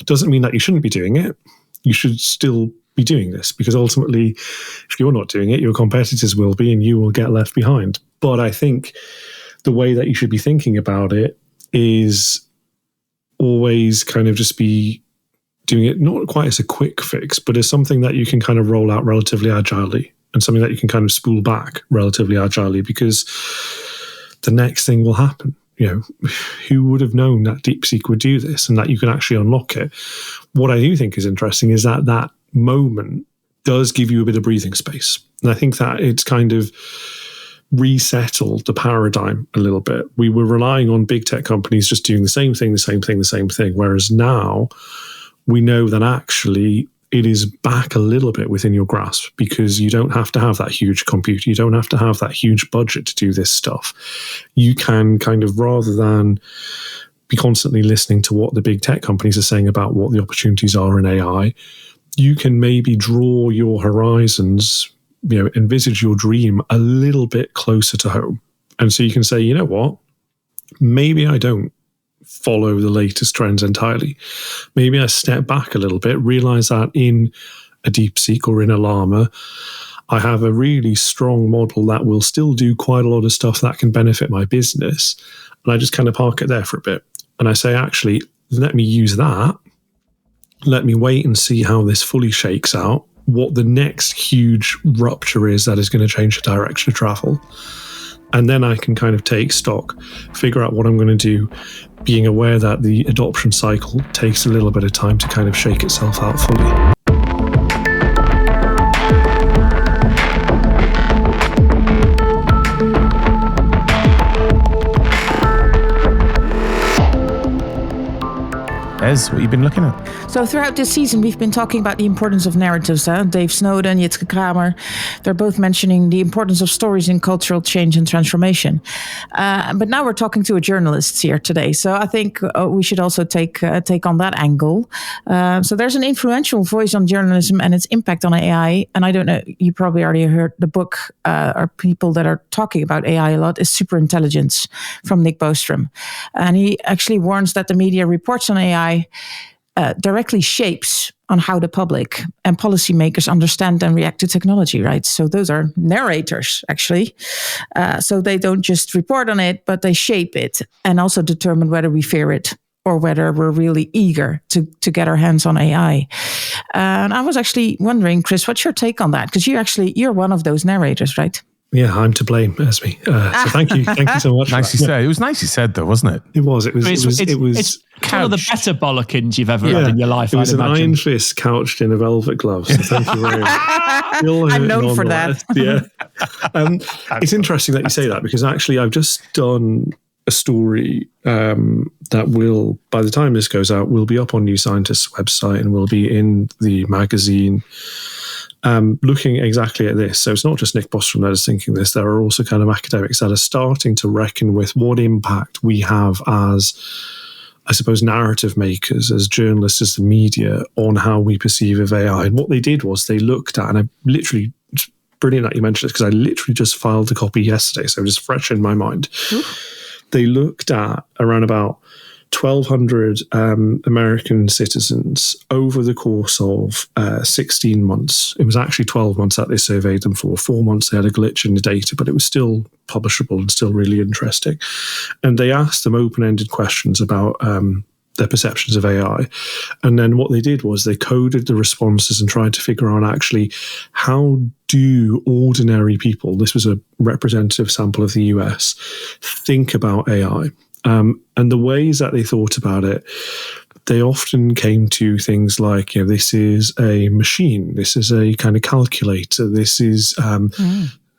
Doesn't mean that you shouldn't be doing it. You should still be doing this, because ultimately, if you're not doing it, your competitors will be and you will get left behind. But I think the way that you should be thinking about it is always kind of just be doing it not quite as a quick fix, but as something that you can kind of roll out relatively agilely and something that you can kind of spool back relatively agilely, because the next thing will happen. who would have known that DeepSeek would do this and that you can actually unlock it? What I do think is interesting is that moment does give you a bit of breathing space. And I think that it's kind of resettled the paradigm a little bit. We were relying on big tech companies just doing the same thing. Whereas now we know that actually it is back a little bit within your grasp, because you don't have to have that huge compute. You don't have to have that huge budget to do this stuff. You can kind of, rather than be constantly listening to what the big tech companies are saying about what the opportunities are in AI, you can maybe draw your horizons, envisage your dream a little bit closer to home. And so you can say, you know what, maybe I don't follow the latest trends entirely. Maybe I step back a little bit, realize that in a DeepSeek or in a Llama, I have a really strong model that will still do quite a lot of stuff that can benefit my business. And I just kind of park it there for a bit. And I say, actually, let me use that. Let me wait and see how this fully shakes out, what the next huge rupture is that is going to change the direction of travel. And then I can kind of take stock, figure out what I'm going to do, being aware that the adoption cycle takes a little bit of time to kind of shake itself out fully. Ez, what have you been looking at? So throughout this season, we've been talking about the importance of narratives. Dave Snowden, Jitske Kramer, they're both mentioning the importance of stories in cultural change and transformation. But now we're talking to a journalist here today. So I think we should also take on that angle. So there's an influential voice on journalism and its impact on AI. And I don't know, you probably already heard the book, or people that are talking about AI a lot, is Superintelligence from Nick Bostrom. And he actually warns that the media reports on AI directly shapes on how the public and policymakers understand and react to technology, right? So those are narrators, actually. So they don't just report on it, but they shape it and also determine whether we fear it or whether we're really eager to get our hands on AI. And I was actually wondering, Chris, what's your take on that? Because you're one of those narrators, right? Yeah, I'm to blame, Esme. So thank you so much. Nicely said. It was nicely said, though, wasn't it? It was. It was one of the better bollockings you've ever had in your life. It was an iron fist couched in a velvet glove. So thank you very much. I'm known for that. Yeah. It's interesting that you say that, because actually I've just done a story that will, by the time this goes out, will be up on New Scientist's website and will be in the magazine. Looking exactly at this. So it's not just Nick Bostrom that is thinking this. There are also kind of academics that are starting to reckon with what impact we have as, I suppose, narrative makers, as journalists, as the media, on how we perceive of AI. And what they did was they looked at, and I literally, it's brilliant that you mentioned this, because I literally just filed a copy yesterday, so just fresh in my mind. They looked at around about 1,200 American citizens over the course of 16 months. It was actually 12 months that they surveyed them for. 4 months they had a glitch in the data, but it was still publishable and still really interesting. And they asked them open-ended questions about their perceptions of AI. And then what they did was they coded the responses and tried to figure out actually how do ordinary people, this was a representative sample of the US, think about AI. And the ways that they thought about it, they often came to things like, this is a machine, this is a kind of calculator, this is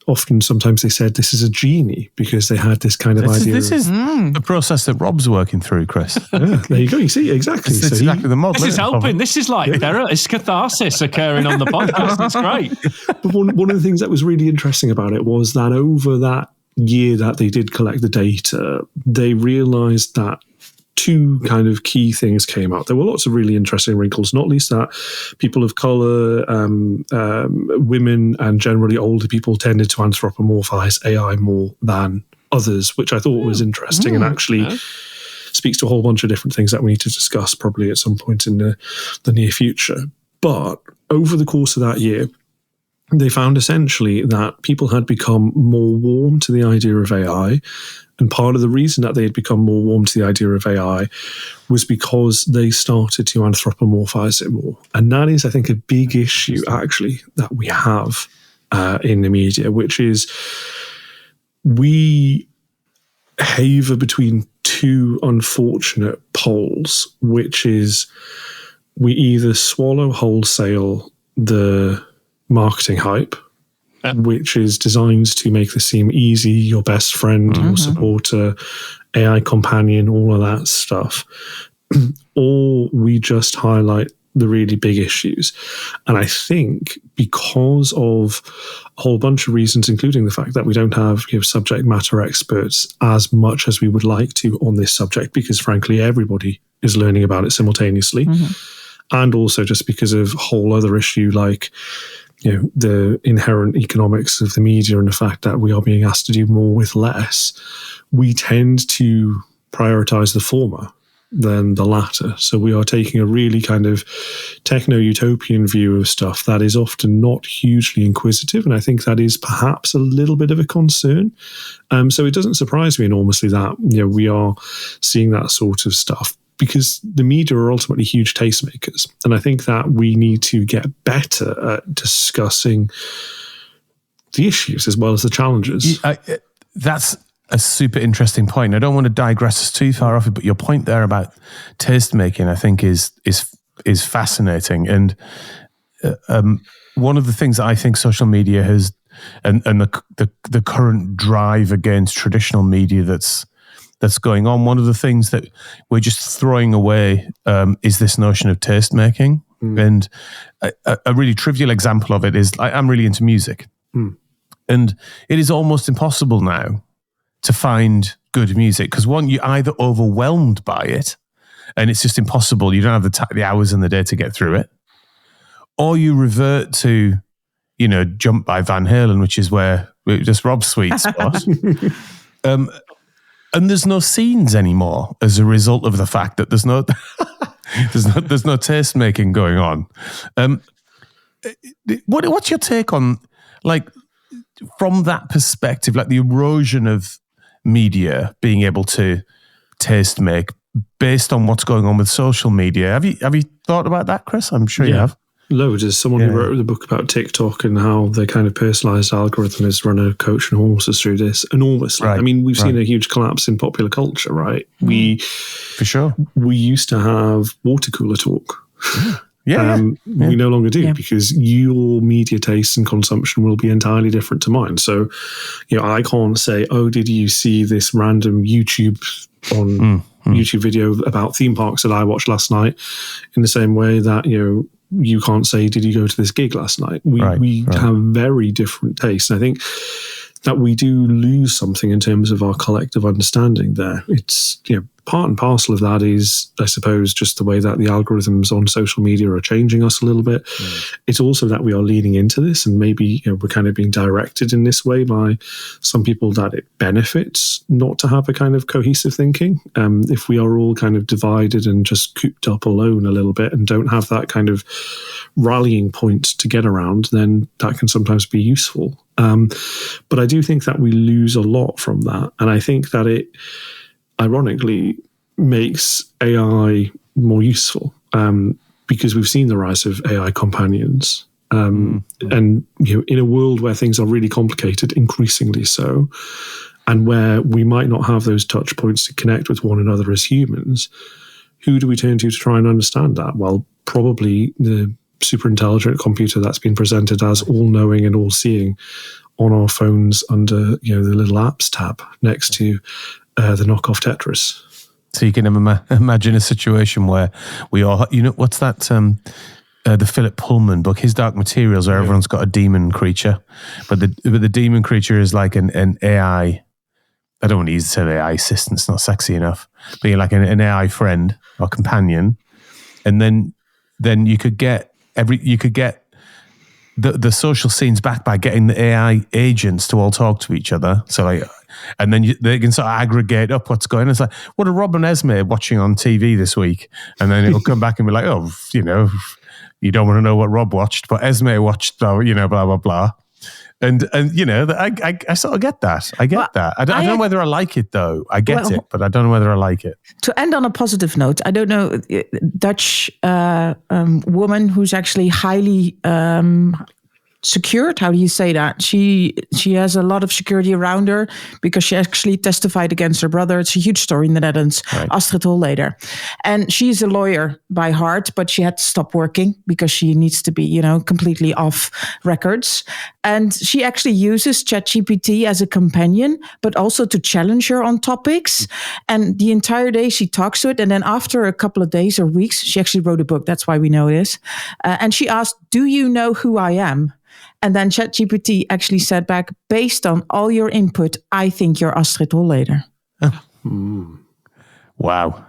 often, sometimes they said this is a genie, because they had this kind of idea. This is the process that Rob's working through, Chris. Yeah, there you go. You see, exactly. It's exactly the model. This is helping. This is like it's catharsis occurring on the podcast. It's great. But one of the things that was really interesting about it was that over that year that they did collect the data, they realized that two kind of key things came out. There were lots of really interesting wrinkles, not least that people of color, women, and generally older people tended to anthropomorphize AI more than others, which I thought was interesting and actually speaks to a whole bunch of different things that we need to discuss probably at some point in the near future. But over the course of that year, they found essentially that people had become more warm to the idea of AI. And part of the reason that they had become more warm to the idea of AI was because they started to anthropomorphize it more. And that is, I think, a big issue, actually, that we have in the media, which is we haver between two unfortunate poles, which is we either swallow wholesale the marketing hype, which is designed to make this seem easy, your best friend, your supporter, AI companion, all of that stuff, or we just highlight the really big issues. And I think because of a whole bunch of reasons, including the fact that we don't have subject matter experts as much as we would like to on this subject, because frankly, everybody is learning about it simultaneously. And also just because of a whole other issue like the inherent economics of the media and the fact that we are being asked to do more with less, we tend to prioritize the former than the latter. So we are taking a really kind of techno-utopian view of stuff that is often not hugely inquisitive, and I think that is perhaps a little bit of a concern. So it doesn't surprise me enormously that we are seeing that sort of stuff, because the media are ultimately huge tastemakers, and I think that we need to get better at discussing the issues as well as the challenges. That's a super interesting point. I don't want to digress us too far off it, but your point there about taste making, I think, is fascinating. And one of the things that I think social media has, and the current drive against traditional media that's going on, one of the things that we're just throwing away is this notion of taste making. And a really trivial example of it is I'm really into music, and it is almost impossible now to find good music, because one, you're either overwhelmed by it and it's just impossible, you don't have the hours in the day to get through it, or you revert to Jump by Van Halen, which is where just Rob's sweet spot. And there's no scenes anymore as a result of the fact that there's no taste making going on. What's your take on, from that perspective, the erosion of media being able to taste make based on what's going on with social media? Have you thought about that, Chris? I'm sure you have. Loads. As someone who wrote the book about TikTok and how the kind of personalized algorithm has run a coach and horses through this enormously. Right. I mean, we've seen a huge collapse in popular culture, right? For sure. We used to have water cooler talk. We no longer do, because your media taste and consumption will be entirely different to mine. So, I can't say, oh, did you see this random YouTube video about theme parks that I watched last night, in the same way that, you can't say, did you go to this gig last night? We have very different tastes. And I think that we do lose something in terms of our collective understanding there. It's, part and parcel of that is, I suppose, just the way that the algorithms on social media are changing us a little bit. It's also that we are leaning into this, and maybe we're kind of being directed in this way by some people that it benefits not to have a kind of cohesive thinking. If we are all kind of divided and just cooped up alone a little bit and don't have that kind of rallying point to get around, then that can sometimes be useful. But I do think that we lose a lot from that. And I think that it, ironically, makes AI more useful, because we've seen the rise of AI companions. And, in a world where things are really complicated, increasingly so, and where we might not have those touch points to connect with one another as humans, who do we turn to try and understand that? Well, probably the super intelligent computer that's been presented as all-knowing and all-seeing on our phones under the little apps tab next to the knockoff Tetris. So you can imagine a situation where we all, what's that? The Philip Pullman book, his Dark Materials, where everyone's got a demon creature, but the demon creature is like an AI. I don't want to use the term AI assistant; it's not sexy enough. But you're like an AI friend or companion, and then you could get the social scenes back by getting the AI agents to all talk to each other. So and then they can sort of aggregate up what's going on. It's like, what are Rob and Esme watching on TV this week? And then it'll come back and be like, oh, you don't want to know what Rob watched, but Esme watched, blah, blah, blah. And I sort of get that. I get that. I don't know whether I like it, though. I get it, but I don't know whether I like it. To end on a positive note, I don't know, Dutch woman who's actually highly secured. How do you say that? She has a lot of security around her because she actually testified against her brother. It's a huge story in the Netherlands. Right. Astrid Holleder. And she's a lawyer by heart, but she had to stop working because she needs to be, completely off records. And she actually uses ChatGPT as a companion, but also to challenge her on topics. And the entire day she talks to it. And then after a couple of days or weeks, she actually wrote a book. That's why we know this. And she asked, "Do you know who I am?" And then ChatGPT actually said back, "Based on all your input, I think you're Astrid Holleder." Wow.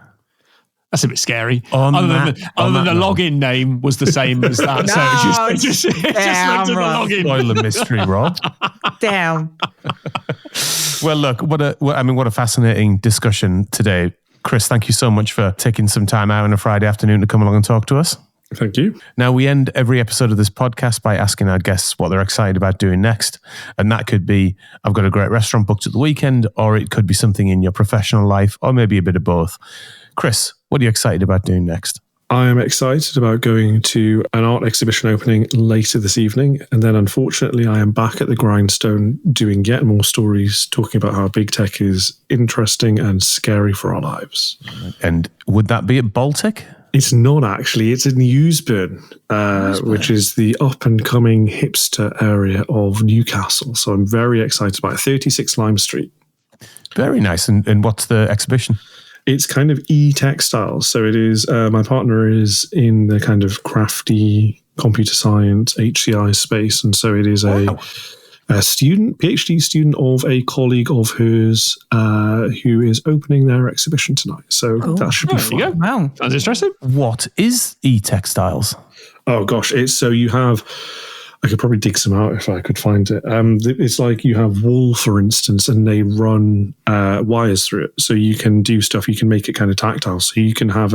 That's a bit scary. Other than the login name was the same as that. So it just looked at the login. Spoil the mystery, Rob. Damn. Well, look, what a fascinating discussion today. Chris, thank you so much for taking some time out on a Friday afternoon to come along and talk to us. Thank you. Now, we end every episode of this podcast by asking our guests what they're excited about doing next. And that could be, I've got a great restaurant booked at the weekend, or it could be something in your professional life, or maybe a bit of both. Chris, what are you excited about doing next? I am excited about going to an art exhibition opening later this evening. And then, unfortunately, I am back at the Grindstone doing yet more stories, talking about how big tech is interesting and scary for our lives. And would that be at Baltic? It's not actually. It's in Eusburn, which is the up-and-coming hipster area of Newcastle. So I'm very excited about it. 36 Lime Street. Very nice. And what's the exhibition? It's kind of e-textiles. So it is, my partner is in the kind of crafty computer science, HCI space. And so it is a student, PhD student of a colleague of hers who is opening their exhibition tonight. So that should be fun. Wow. Sounds interesting. What is e-textiles? Oh, gosh. You have... I could probably dig some out if I could find it. It's like you have wool, for instance, and they run wires through it. So you can do stuff. You can make it kind of tactile. So you can have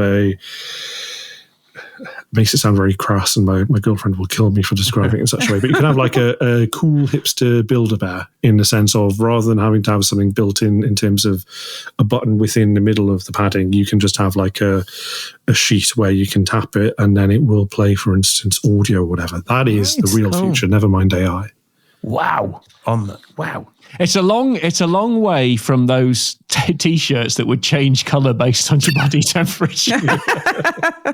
makes it sound very crass, and my girlfriend will kill me for describing it in such a way. But you can have like a cool hipster Build-A-Bear in the sense of, rather than having to have something built in terms of a button within the middle of the padding, you can just have like a sheet where you can tap it and then it will play, for instance, audio or whatever. That is the real future, never mind AI. Wow. Wow. It's a long way from those t-shirts that would change colour based on your body temperature. Do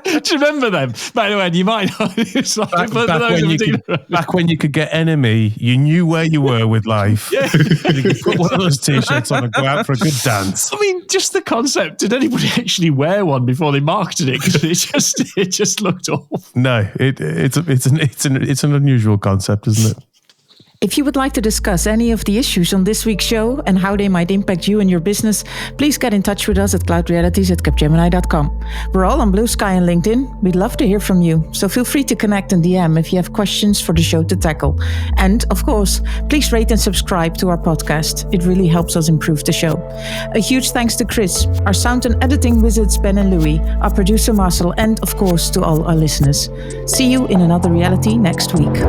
you remember them? By the way, you might not. It's like back when you could get Enemy, you knew where you were with life. Yeah. You could put one of those t-shirts on and go out for a good dance. I mean, just the concept. Did anybody actually wear one before they marketed it? Because it just looked awful. No, it's an unusual concept, isn't it? If you would like to discuss any of the issues on this week's show and how they might impact you and your business, please get in touch with us at cloudrealities@capgemini.com. We're all on Blue Sky and LinkedIn. We'd love to hear from you, so feel free to connect and DM if you have questions for the show to tackle. And, of course, please rate and subscribe to our podcast. It really helps us improve the show. A huge thanks to Chris, our sound and editing wizards Ben and Louis, our producer Marcel, and, of course, to all our listeners. See you in another reality next week.